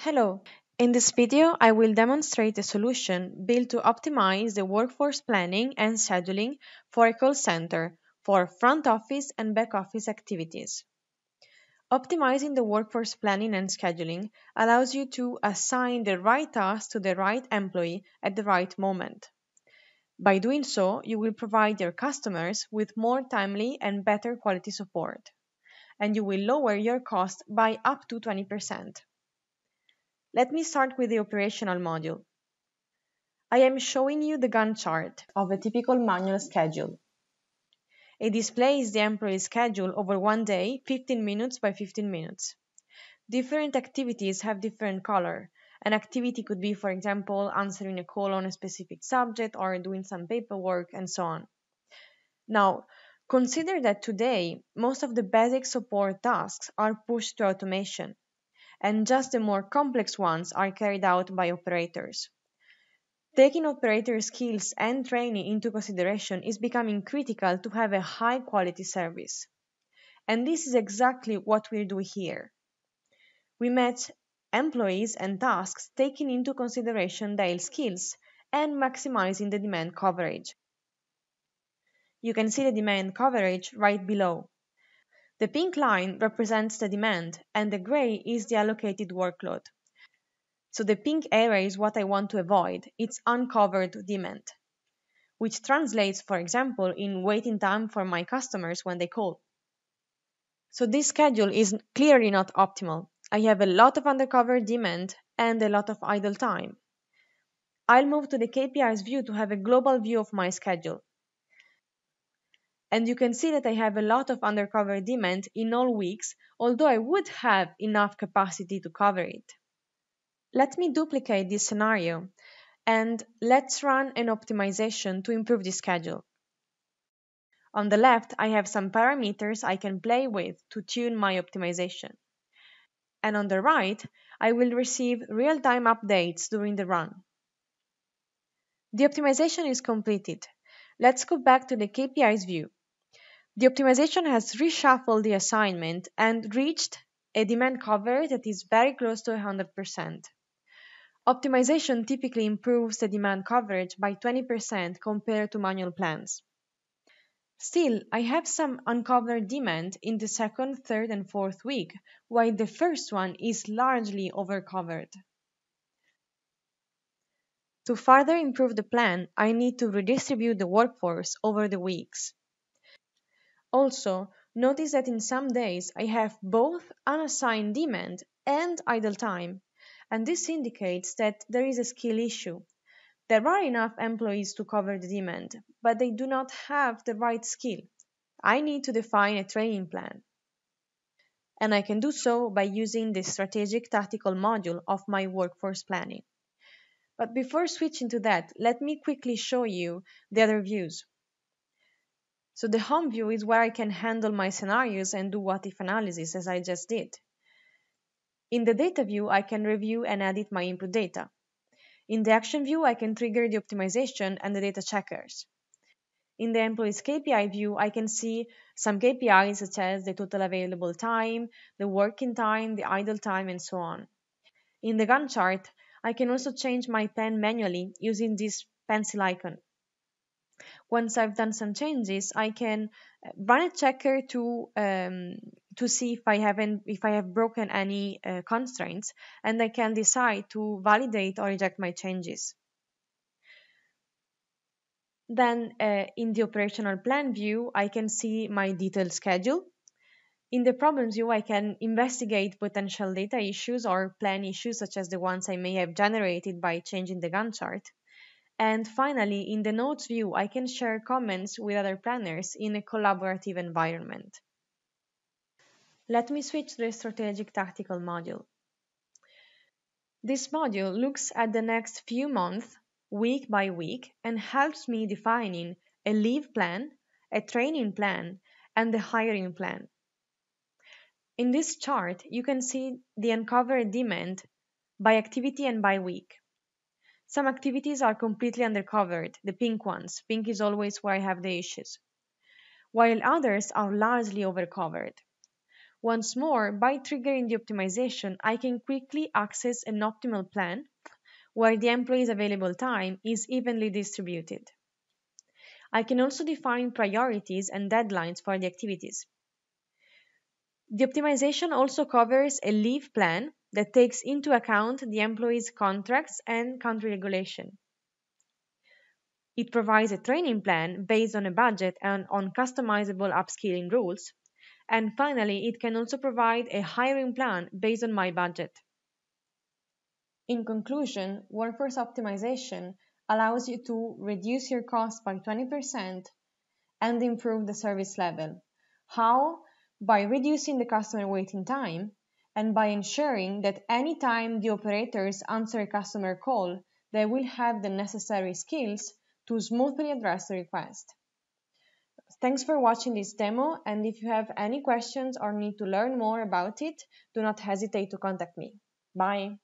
Hello. In this video, I will demonstrate a solution built to optimize the workforce planning and scheduling for a call center for front office and back office activities. Optimizing the workforce planning and scheduling allows you to assign the right task to the right employee at the right moment. By doing so, you will provide your customers with more timely and better quality support, and you will lower your cost by up to 20%. Let me start with the operational module. I am showing you the Gantt chart of a typical manual schedule. It displays the employee's schedule over one day, 15 minutes by 15 minutes. Different activities have different color. An activity could be, for example, answering a call on a specific subject or doing some paperwork and so on. Now, consider that today, most of the basic support tasks are pushed to automation, and just the more complex ones are carried out by operators. Taking operator skills and training into consideration is becoming critical to have a high quality service. And this is exactly what we do here. We match employees and tasks taking into consideration their skills and maximizing the demand coverage. You can see the demand coverage right below. The pink line represents the demand and the gray is the allocated workload. So the pink area is what I want to avoid. It's uncovered demand, which translates, for example, in waiting time for my customers when they call. So this schedule is clearly not optimal. I have a lot of undercover demand and a lot of idle time. I'll move to the KPIs view to have a global view of my schedule. And you can see that I have a lot of undercover demand in all weeks, although I would have enough capacity to cover it. Let me duplicate this scenario and let's run an optimization to improve the schedule. On the left, I have some parameters I can play with to tune my optimization. And on the right, I will receive real-time updates during the run. The optimization is completed. Let's go back to the KPIs view. The optimization has reshuffled the assignment and reached a demand cover that is very close to 100%. Optimization typically improves the demand coverage by 20% compared to manual plans. Still, I have some uncovered demand in the second, third, and fourth week, while the first one is largely overcovered. To further improve the plan, I need to redistribute the workforce over the weeks. Also, notice that in some days I have both unassigned demand and idle time, and this indicates that there is a skill issue. There are enough employees to cover the demand, but they do not have the right skill. I need to define a training plan. And I can do so by using the strategic tactical module of my workforce planning. But before switching to that, let me quickly show you the other views. So the home view is where I can handle my scenarios and do what-if analysis as I just did. In the data view, I can review and edit my input data. In the action view, I can trigger the optimization and the data checkers. In the employees KPI view, I can see some KPIs such as the total available time, the working time, the idle time, and so on. In the Gantt chart, I can also change my plan manually using this pencil icon. Once I've done some changes, I can run a checker to see if I have broken any constraints, and I can decide to validate or reject my changes. Then in the operational plan view, I can see my detailed schedule. In the problems view, I can investigate potential data issues or plan issues such as the ones I may have generated by changing the Gantt chart. And finally, in the notes view, I can share comments with other planners in a collaborative environment. Let me switch to the strategic tactical module. This module looks at the next few months, week by week, and helps me defining a leave plan, a training plan, and the hiring plan. In this chart, you can see the uncovered demand by activity and by week. Some activities are completely undercovered, the pink ones. Pink is always where I have the issues. While others are largely overcovered. Once more, by triggering the optimization, I can quickly access an optimal plan where the employee's available time is evenly distributed. I can also define priorities and deadlines for the activities. The optimization also covers a leave plan that takes into account the employee's contracts and country regulation. It provides a training plan based on a budget and on customizable upskilling rules. And finally, it can also provide a hiring plan based on my budget. In conclusion, workforce optimization allows you to reduce your costs by 20% and improve the service level. How? By reducing the customer waiting time and by ensuring that anytime the operators answer a customer call, they will have the necessary skills to smoothly address the request. Thanks for watching this demo, and if you have any questions or need to learn more about it, do not hesitate to contact me. Bye!